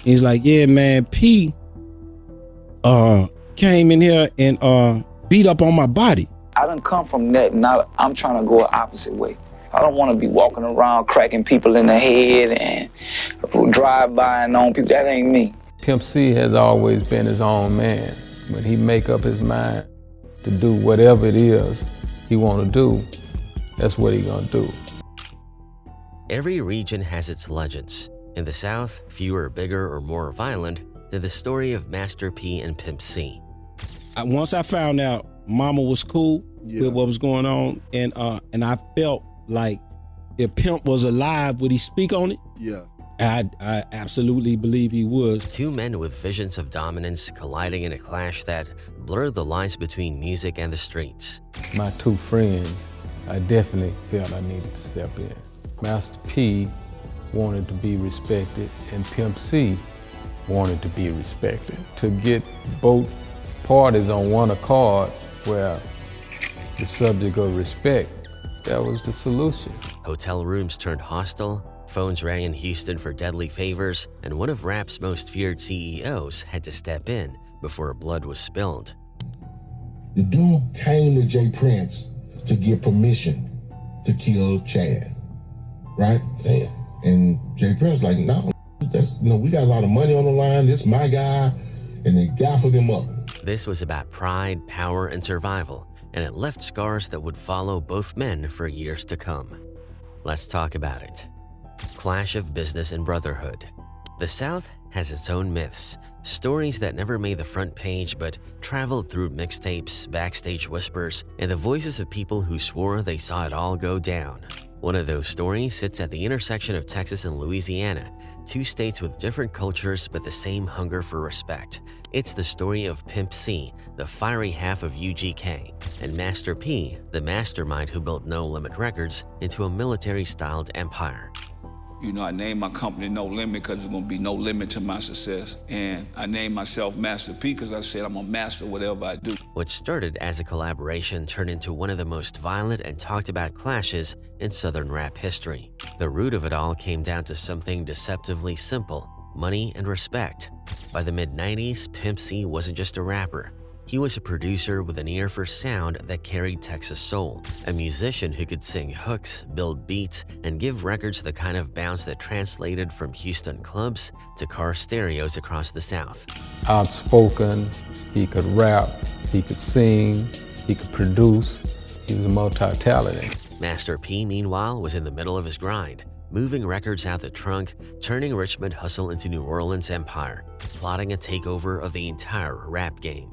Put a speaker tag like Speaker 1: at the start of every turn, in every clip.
Speaker 1: He's like, yeah, man, P came in here and beat up on my body.
Speaker 2: I done come from that, now I'm trying to go an opposite way. I don't want to be walking around cracking people in the head and drive-by on people. That ain't me.
Speaker 3: Pimp C has always been his own man. When he make up his mind to do whatever it is he want to do, that's what he gonna do.
Speaker 4: Every region has its legends. In the South, fewer, bigger, or more violent than the story of Master P and Pimp C.
Speaker 1: Once I found out Mama was cool with what was going on, and I felt like if Pimp was alive, would he speak on it?
Speaker 5: Yeah.
Speaker 1: I absolutely believe he was.
Speaker 4: Two men with visions of dominance colliding in a clash that blurred the lines between music and the streets.
Speaker 3: My two friends, I definitely felt I needed to step in. Master P wanted to be respected, and Pimp C wanted to be respected. To get both parties on one accord where the subject of respect, that was the solution.
Speaker 4: Hotel rooms turned hostile, phones rang in Houston for deadly favors, and one of rap's most feared CEOs had to step in before blood was spilled.
Speaker 6: The dude came to Jay Prince to get permission to kill Chad, right?
Speaker 7: Damn.
Speaker 6: And Jay Prince like, no, that's, we got a lot of money on the line, this my guy, and they gaffled him up.
Speaker 4: This was about pride, power, and survival, and it left scars that would follow both men for years to come. Let's talk about it. Clash of business and brotherhood. The South has its own myths, stories that never made the front page but traveled through mixtapes, backstage whispers, and the voices of people who swore they saw it all go down. One of those stories sits at the intersection of Texas and Louisiana, two states with different cultures but the same hunger for respect. It's the story of Pimp C, the fiery half of UGK, and Master P, the mastermind who built No Limit Records into a military-styled empire.
Speaker 8: You know, I named my company No Limit because there's gonna be no limit to my success. And I named myself Master P because I said I'm gonna master whatever I do.
Speaker 4: What started as a collaboration turned into one of the most violent and talked about clashes in Southern rap history. The root of it all came down to something deceptively simple: money and respect. By the mid-90s, Pimp C wasn't just a rapper. He was a producer with an ear for sound that carried Texas soul, a musician who could sing hooks, build beats, and give records the kind of bounce that translated from Houston clubs to car stereos across the South.
Speaker 3: Outspoken, he could rap, he could sing, he could produce. He was multi-talented.
Speaker 4: Master P, meanwhile, was in the middle of his grind, moving records out the trunk, turning Richmond hustle into New Orleans empire, plotting a takeover of the entire rap game.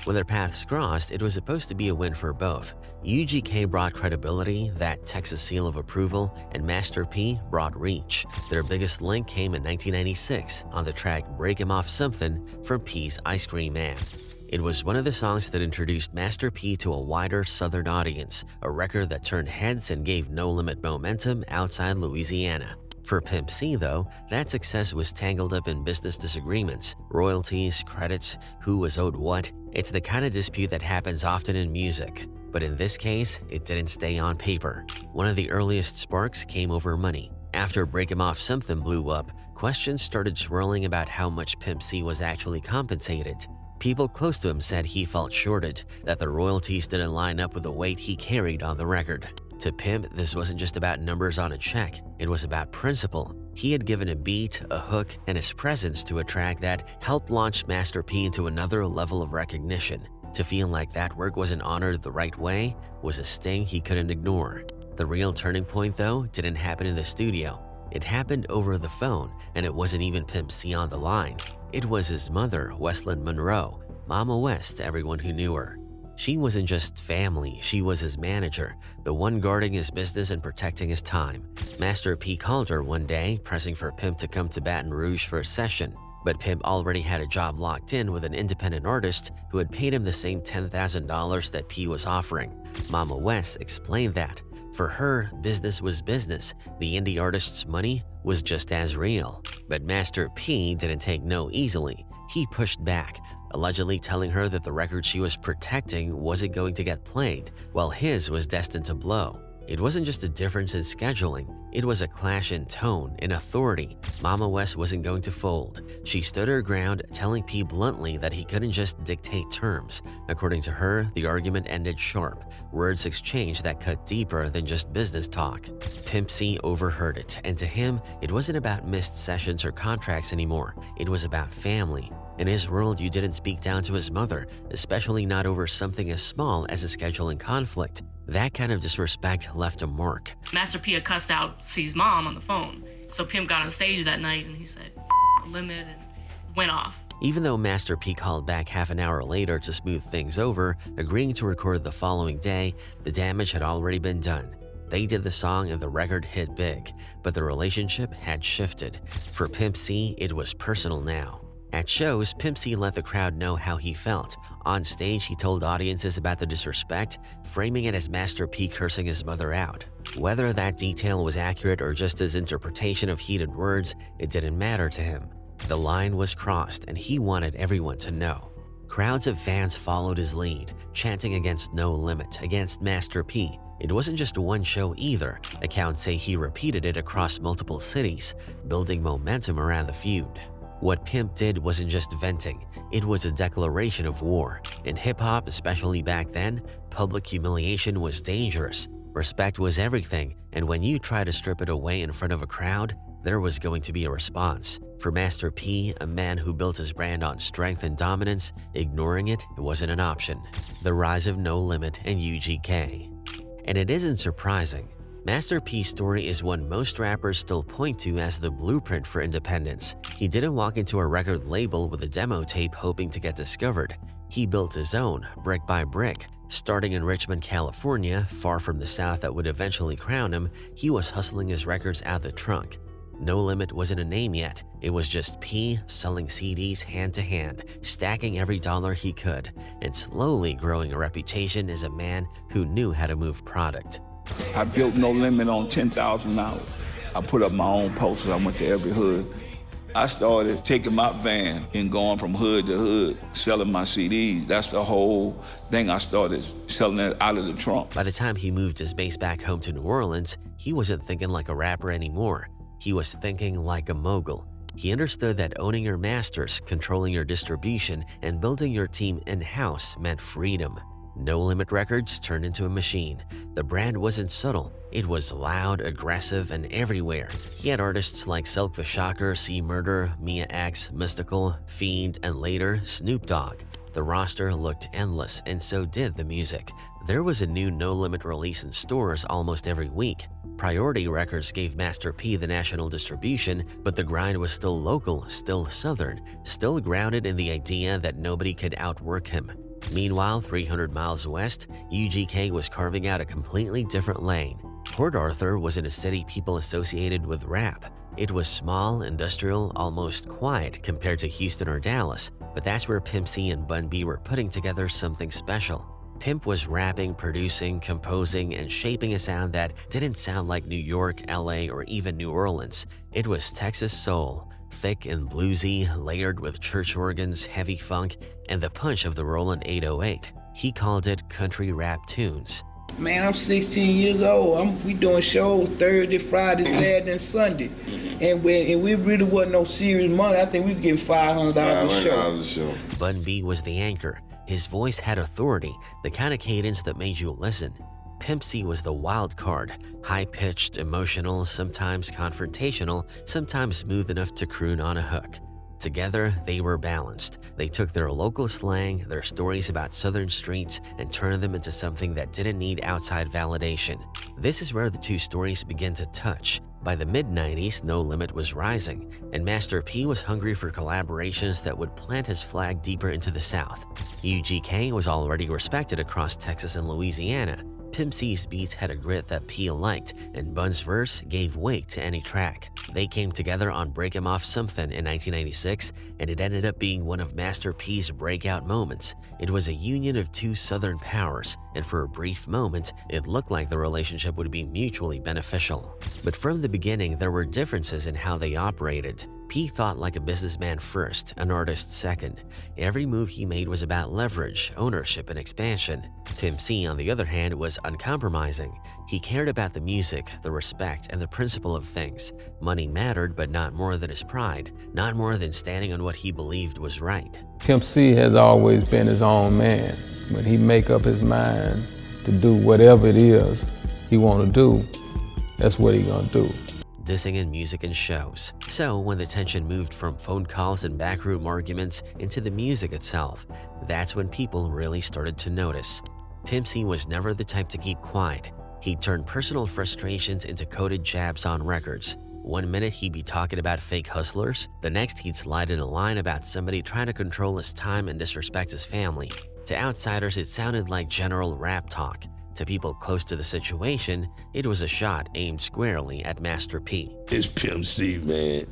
Speaker 4: When their paths crossed, it was supposed to be a win for both. UGK brought credibility, that Texas seal of approval, and Master P brought reach. Their biggest link came in 1996 on the track Break 'Em Off Something from P's Ice Cream Man. It was one of the songs that introduced Master P to a wider Southern audience, a record that turned heads and gave No Limit momentum outside Louisiana. For Pimp C, though, that success was tangled up in business disagreements, royalties, credits, who was owed what. It's the kind of dispute that happens often in music. But in this case, it didn't stay on paper. One of the earliest sparks came over money. After Break 'Em Off Something blew up, questions started swirling about how much Pimp C was actually compensated. People close to him said he felt shorted, that the royalties didn't line up with the weight he carried on the record. To Pimp, this wasn't just about numbers on a check, it was about principle. He had given a beat, a hook, and his presence to a track that helped launch Master P into another level of recognition. To feel like that work wasn't honored the right way was a sting he couldn't ignore. The real turning point, though, didn't happen in the studio. It happened over the phone, and it wasn't even Pimp C on the line. It was his mother, Westland Monroe, Mama West, everyone who knew her. She wasn't just family, she was his manager, the one guarding his business and protecting his time. Master P called her one day, pressing for Pimp to come to Baton Rouge for a session. But Pimp already had a job locked in with an independent artist who had paid him the same $10,000 that P was offering. Mama West explained that. For her, business was business. The indie artist's money was just as real. But Master P didn't take no easily. He pushed back, allegedly telling her that the record she was protecting wasn't going to get played, while his was destined to blow. It wasn't just a difference in scheduling, it was a clash in tone, in authority. Mama West wasn't going to fold. She stood her ground, telling P bluntly that he couldn't just dictate terms. According to her, the argument ended sharp, words exchanged that cut deeper than just business talk. Pimp C overheard it, and to him, it wasn't about missed sessions or contracts anymore. It was about family. In his world, you didn't speak down to his mother, especially not over something as small as a scheduling conflict. That kind of disrespect left a mark.
Speaker 5: Master P had cussed out C's mom on the phone. So Pimp got on stage that night and he said, limit, and went off.
Speaker 4: Even though Master P called back half an hour later to smooth things over, agreeing to record the following day, the damage had already been done. They did the song and the record hit big, but the relationship had shifted. For Pimp C, it was personal now. At shows, Pimp C let the crowd know how he felt. On stage, he told audiences about the disrespect, framing it as Master P cursing his mother out. Whether that detail was accurate or just his interpretation of heated words, it didn't matter to him. The line was crossed, and he wanted everyone to know. Crowds of fans followed his lead, chanting against No Limit, against Master P. It wasn't just one show either. Accounts say he repeated it across multiple cities, building momentum around the feud. What Pimp did wasn't just venting, it was a declaration of war. In hip-hop, especially back then, public humiliation was dangerous. Respect was everything, and when you try to strip it away in front of a crowd, there was going to be a response. For Master P, a man who built his brand on strength and dominance, ignoring it wasn't an option. The rise of No Limit and UGK. And it isn't surprising. Master P's story is one most rappers still point to as the blueprint for independence. He didn't walk into a record label with a demo tape hoping to get discovered. He built his own, brick by brick. Starting in Richmond, California, far from the South that would eventually crown him, he was hustling his records out the trunk. No Limit wasn't a name yet. It was just P selling CDs hand to hand, stacking every dollar he could, and slowly growing a reputation as a man who knew how to move product.
Speaker 8: I built No Limit on $10,000. I put up my own posters. I went to every hood. I started taking my van and going from hood to hood, selling my CDs. That's the whole thing. I started selling it out of the trunk.
Speaker 4: By the time he moved his base back home to New Orleans, he wasn't thinking like a rapper anymore. He was thinking like a mogul. He understood that owning your masters, controlling your distribution, and building your team in-house meant freedom. No Limit Records turned into a machine. The brand wasn't subtle. It was loud, aggressive, and everywhere. He had artists like Silk the Shocker, C Murder, Mia X, Mystical, Fiend, and later, Snoop Dogg. The roster looked endless, and so did the music. There was a new No Limit release in stores almost every week. Priority Records gave Master P the national distribution, but the grind was still local, still southern, still grounded in the idea that nobody could outwork him. Meanwhile, 300 miles west, UGK was carving out a completely different lane. Port Arthur wasn't a city people associated with rap. It was small, industrial, almost quiet compared to Houston or Dallas, but that's where Pimp C and Bun B were putting together something special. Pimp was rapping, producing, composing, and shaping a sound that didn't sound like New York, LA, or even New Orleans. It was Texas soul, thick and bluesy, layered with church organs, heavy funk, and the punch of the Roland 808. He called it country rap tunes.
Speaker 7: Man, I'm 16 years old. We doing shows Thursday, Friday, Saturday, and Sunday. And we really wasn't no serious money. I think we were getting $500 a show.
Speaker 4: Bun B was the anchor. His voice had authority, the kind of cadence that made you listen. Pimp C was the wild card, high-pitched, emotional, sometimes confrontational, sometimes smooth enough to croon on a hook. Together, they were balanced. They took their local slang, their stories about southern streets, and turned them into something that didn't need outside validation. This is where the two stories begin to touch. By the mid-90s, No Limit was rising, and Master P was hungry for collaborations that would plant his flag deeper into the South. UGK was already respected across Texas and Louisiana. Pimp C's beats had a grit that P liked, and Bun's verse gave weight to any track. They came together on Break 'Em Off Something in 1996, and it ended up being one of Master P's breakout moments. It was a union of two southern powers, and for a brief moment, it looked like the relationship would be mutually beneficial. But from the beginning, there were differences in how they operated. P thought like a businessman first, an artist second. Every move he made was about leverage, ownership, and expansion. Pimp C, on the other hand, was uncompromising. He cared about the music, the respect, and the principle of things. Money mattered, but not more than his pride, not more than standing on what he believed was right.
Speaker 3: Pimp C has always been his own man. When he make up his mind to do whatever it is he want to do, that's what he gonna do.
Speaker 4: Dissing in music and shows. So when the tension moved from phone calls and backroom arguments into the music itself, that's when people really started to notice. Pimp C was never the type to keep quiet. He'd turn personal frustrations into coded jabs on records. One minute he'd be talking about fake hustlers, the next he'd slide in a line about somebody trying to control his time and disrespect his family. To outsiders, it sounded like general rap talk. To people close to the situation, it was a shot aimed squarely at Master P.
Speaker 9: It's Pimp C, man.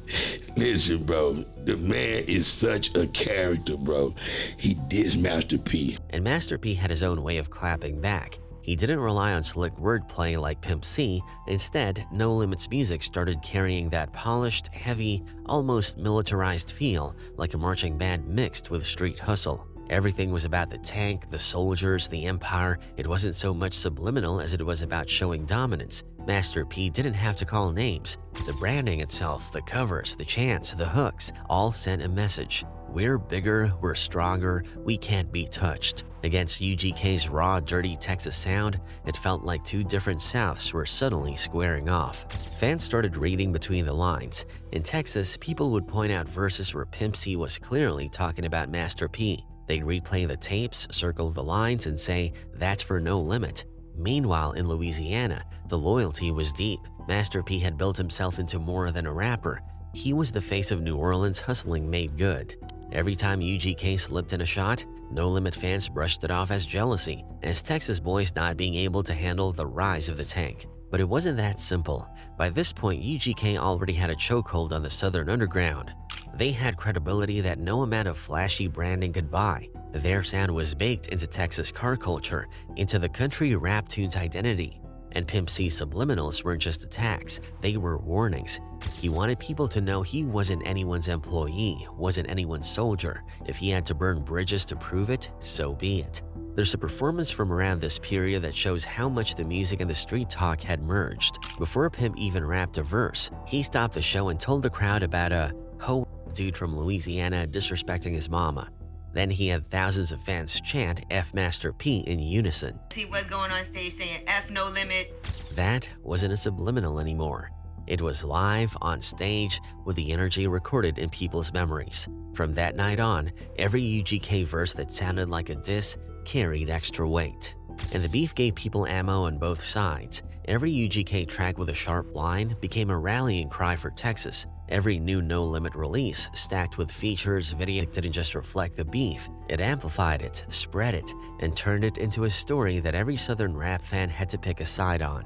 Speaker 9: Listen, bro, the man is such a character, bro. He dissed Master P.
Speaker 4: And Master P had his own way of clapping back. He didn't rely on slick wordplay like Pimp C. Instead, No Limit's music started carrying that polished, heavy, almost militarized feel, like a marching band mixed with street hustle. Everything was about the tank, the soldiers, the empire. It wasn't so much subliminal as it was about showing dominance. Master P didn't have to call names. The branding itself, the covers, the chants, the hooks, all sent a message. We're bigger, we're stronger, we can't be touched. Against UGK's raw, dirty Texas sound, it felt like two different Souths were suddenly squaring off. Fans started reading between the lines. In Texas, people would point out verses where Pimp C was clearly talking about Master P. They'd replay the tapes, circle the lines, and say, "That's for No Limit." Meanwhile, in Louisiana, the loyalty was deep. Master P had built himself into more than a rapper. He was the face of New Orleans hustling made good. Every time UGK slipped in a shot, No Limit fans brushed it off as jealousy, as Texas boys not being able to handle the rise of the tank. But it wasn't that simple. By this point, UGK already had a chokehold on the Southern Underground. They had credibility that no amount of flashy branding could buy. Their sound was baked into Texas car culture, into the country rap tune's identity. And Pimp C's subliminals weren't just attacks, they were warnings. He wanted people to know he wasn't anyone's employee, wasn't anyone's soldier. If he had to burn bridges to prove it, so be it. There's a performance from around this period that shows how much the music and the street talk had merged. Before Pimp even rapped a verse, he stopped the show and told the crowd about a ho dude from Louisiana disrespecting his mama. Then he had thousands of fans chant F Master P in unison.
Speaker 10: He was going on stage saying F No Limit.
Speaker 4: That wasn't a subliminal anymore. It was live, on stage, with the energy recorded in people's memories. From that night on, every UGK verse that sounded like a diss carried extra weight. And the beef gave people ammo on both sides. Every UGK track with a sharp line became a rallying cry for Texas. Every new No Limit release, stacked with features, videos, didn't just reflect the beef. It amplified it, spread it, and turned it into a story that every Southern rap fan had to pick a side on.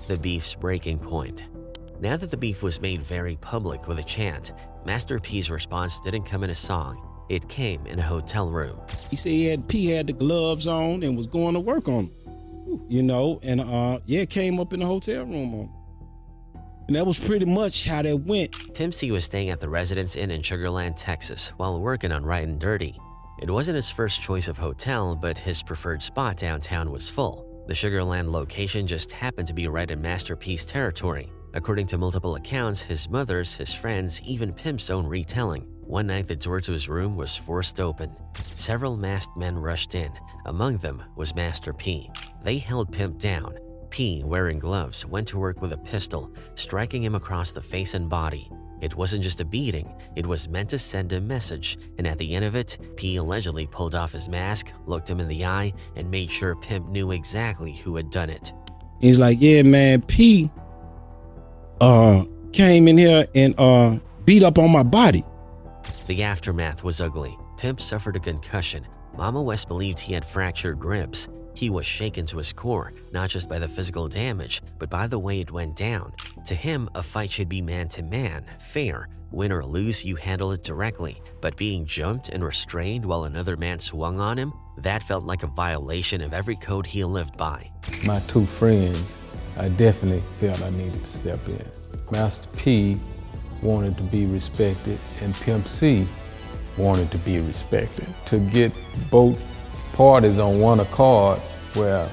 Speaker 4: The beef's breaking point. Now that the beef was made very public with a chant, Master P's response didn't come in a song. It came in a hotel room.
Speaker 1: He said P had the gloves on and was going to work on them, you know, and it came up in the hotel room on him. And that was pretty much how that went.
Speaker 4: Pimp C was staying at the Residence Inn in Sugar Land, Texas, while working on Right and Dirty. It wasn't his first choice of hotel, but his preferred spot downtown was full. The Sugar Land location just happened to be right in Master P's territory. According to multiple accounts, his mother's, his friends, even Pimp's own retelling. One night, the door to his room was forced open. Several masked men rushed in. Among them was Master P. They held Pimp down. P, wearing gloves, went to work with a pistol, striking him across the face and body. It wasn't just a beating, it was meant to send a message, and at the end of it, P allegedly pulled off his mask, looked him in the eye, and made sure Pimp knew exactly who had done it.
Speaker 1: He's like, yeah, man, P came in here and beat up on my body.
Speaker 4: The aftermath was ugly. Pimp suffered a concussion. Mama West believed he had fractured ribs. He was shaken to his core, not just by the physical damage, but by the way it went down. To him, a fight should be man-to-man, fair. Win or lose, you handle it directly. But being jumped and restrained while another man swung on him, that felt like a violation of every code he lived by.
Speaker 3: My two friends, I definitely felt I needed to step in. Master P wanted to be respected, and Pimp C wanted to be respected. To get both parties on one accord where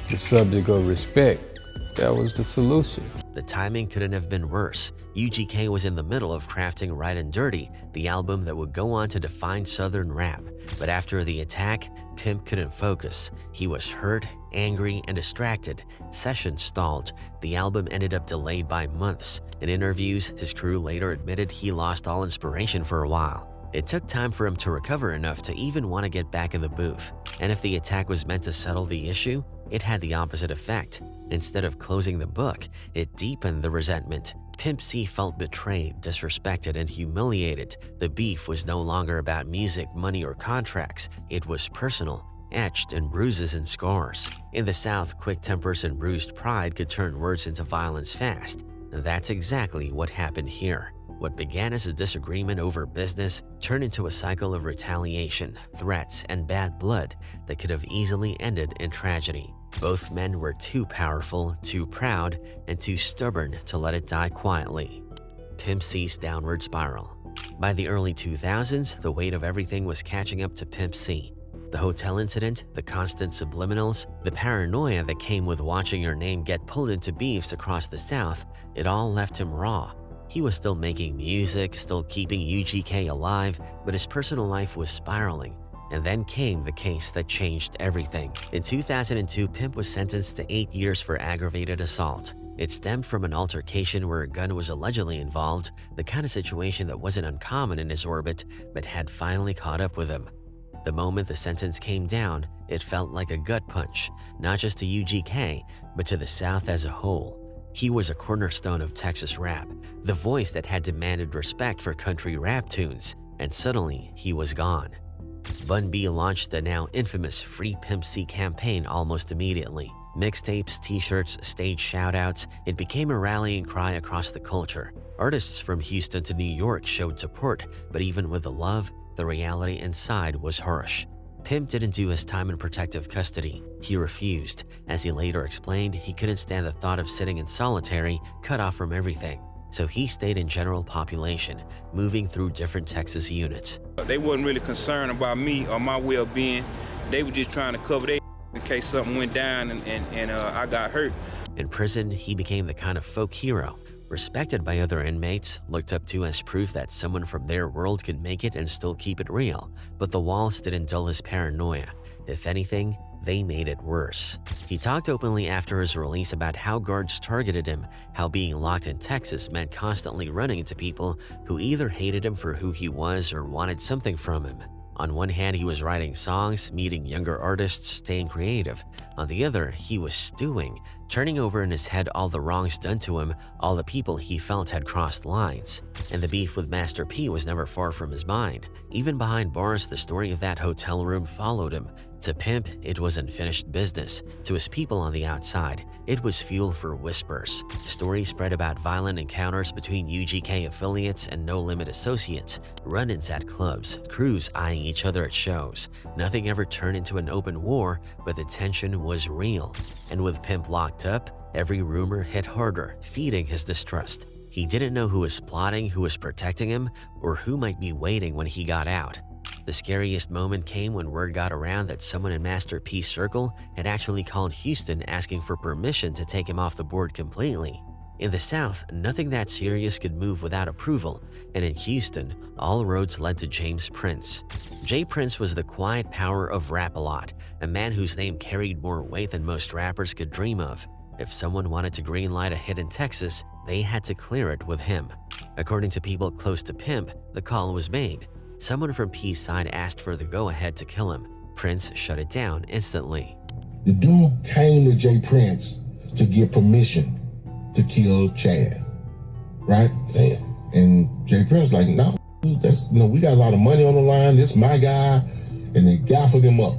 Speaker 3: the subject of respect, that was the solution.
Speaker 4: The timing couldn't have been worse. UGK was in the middle of crafting Right and Dirty, the album that would go on to define Southern rap. But after the attack, Pimp couldn't focus. He was hurt, angry, and distracted. Sessions stalled. The album ended up delayed by months. In interviews, his crew later admitted he lost all inspiration for a while. It took time for him to recover enough to even want to get back in the booth. And if the attack was meant to settle the issue, it had the opposite effect. Instead of closing the book, it deepened the resentment. Pimp C felt betrayed, disrespected, and humiliated. The beef was no longer about music, money, or contracts. It was personal, etched in bruises and scars. In the South, quick tempers and bruised pride could turn words into violence fast. And that's exactly what happened here. What began as a disagreement over business turned into a cycle of retaliation, threats, and bad blood that could have easily ended in tragedy. Both men were too powerful, too proud, and too stubborn to let it die quietly. Pimp C's downward spiral. By the early 2000s, the weight of everything was catching up to Pimp C. The hotel incident, the constant subliminals, the paranoia that came with watching your name get pulled into beefs across the South, it all left him raw. He was still making music, still keeping UGK alive, but his personal life was spiraling. And then came the case that changed everything. In 2002, Pimp was sentenced to 8 years for aggravated assault. It stemmed from an altercation where a gun was allegedly involved, the kind of situation that wasn't uncommon in his orbit, but had finally caught up with him. The moment the sentence came down, it felt like a gut punch, not just to UGK, but to the South as a whole. He was a cornerstone of Texas rap, the voice that had demanded respect for country rap tunes, and suddenly he was gone. Bun B launched the now infamous Free Pimp C campaign almost immediately. Mixtapes, t-shirts, stage shoutouts, it became a rallying cry across the culture. Artists from Houston to New York showed support, but even with the love, the reality inside was harsh. Pimp didn't do his time in protective custody. He refused. As he later explained, he couldn't stand the thought of sitting in solitary, cut off from everything. So he stayed in general population, moving through different Texas units.
Speaker 11: They wasn't really concerned about me or my well-being. They were just trying to cover their in case something went down and I got hurt.
Speaker 4: In prison, he became the kind of folk hero, respected by other inmates, looked up to as proof that someone from their world could make it and still keep it real. But the walls didn't dull his paranoia. If anything, they made it worse. He talked openly after his release about how guards targeted him, how being locked in Texas meant constantly running into people who either hated him for who he was or wanted something from him. On one hand, he was writing songs, meeting younger artists, staying creative. On the other, he was stewing, turning over in his head all the wrongs done to him, all the people he felt had crossed lines. And the beef with Master P was never far from his mind. Even behind bars, the story of that hotel room followed him. To Pimp, it was unfinished business. To his people on the outside, it was fuel for whispers. Stories spread about violent encounters between UGK affiliates and No Limit associates, run-ins at clubs, crews eyeing each other at shows. Nothing ever turned into an open war, but the tension was real. And with Pimp locked up, every rumor hit harder, feeding his distrust. He didn't know who was plotting, who was protecting him, or who might be waiting when he got out. The scariest moment came when word got around that someone in Master P's circle had actually called Houston asking for permission to take him off the board completely. In the South, nothing that serious could move without approval, and in Houston, all roads led to James Prince. Jay Prince was the quiet power of Rap-A-Lot, a man whose name carried more weight than most rappers could dream of. If someone wanted to greenlight a hit in Texas, they had to clear it with him. According to people close to Pimp, the call was made. Someone from P's side asked for the go-ahead to kill him. Prince shut it down instantly.
Speaker 6: The dude came to Jay Prince to get permission to kill Chad, right? Damn. And Jay Prince like, no, that's we got a lot of money on the line. This my guy, and they gaffled him up.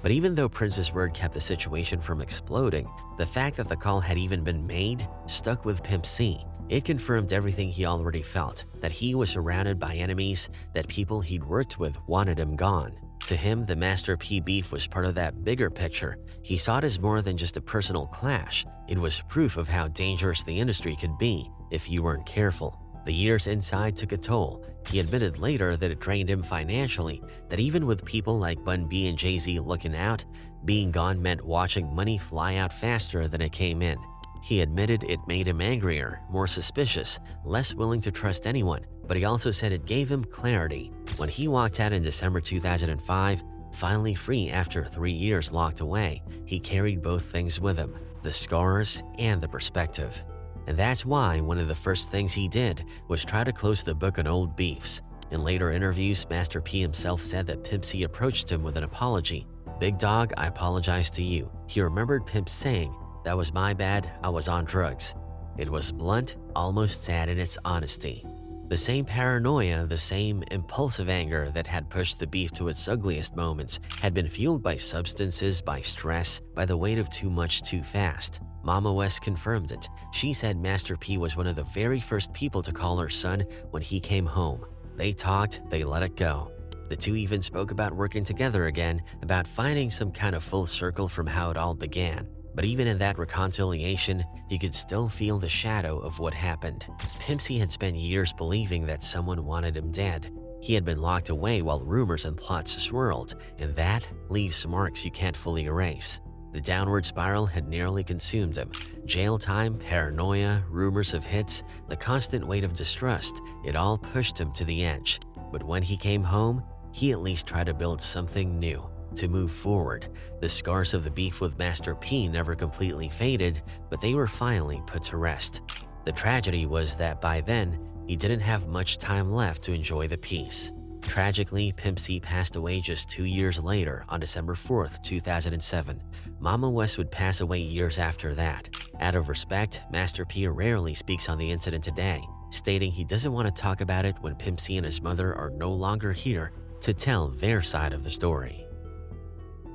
Speaker 4: But even though Prince's word kept the situation from exploding, the fact that the call had even been made stuck with Pimp C. It confirmed everything he already felt, that he was surrounded by enemies, that people he'd worked with wanted him gone. To him, the Master P beef was part of that bigger picture. He saw it as more than just a personal clash. It was proof of how dangerous the industry could be if you weren't careful. The years inside took a toll. He admitted later that it drained him financially, that even with people like Bun B and Jay-Z looking out, being gone meant watching money fly out faster than it came in. He admitted it made him angrier, more suspicious, less willing to trust anyone, but he also said it gave him clarity. When he walked out in December 2005, finally free after 3 years locked away, he carried both things with him, the scars and the perspective. And that's why one of the first things he did was try to close the book on old beefs. In later interviews, Master P himself said that Pimp C approached him with an apology. "Big dog, I apologize to you." He remembered Pimp saying, "That was my bad, I was on drugs." It was blunt, almost sad in its honesty. The same paranoia, the same impulsive anger that had pushed the beef to its ugliest moments had been fueled by substances, by stress, by the weight of too much too fast. Mama West confirmed it. She said Master P was one of the very first people to call her son when he came home. They talked, they let it go. The two even spoke about working together again, about finding some kind of full circle from how it all began. But even in that reconciliation, he could still feel the shadow of what happened. Pimp C had spent years believing that someone wanted him dead. He had been locked away while rumors and plots swirled, and that leaves marks you can't fully erase. The downward spiral had nearly consumed him. Jail time, paranoia, rumors of hits, the constant weight of distrust, it all pushed him to the edge. But when he came home, he at least tried to build something new, to move forward. The scars of the beef with Master P never completely faded, but they were finally put to rest. The tragedy was that by then, he didn't have much time left to enjoy the peace. Tragically, Pimp C passed away just 2 years later on December 4th, 2007. Mama West would pass away years after that. Out of respect, Master P rarely speaks on the incident today, stating he doesn't want to talk about it when Pimp C and his mother are no longer here to tell their side of the story.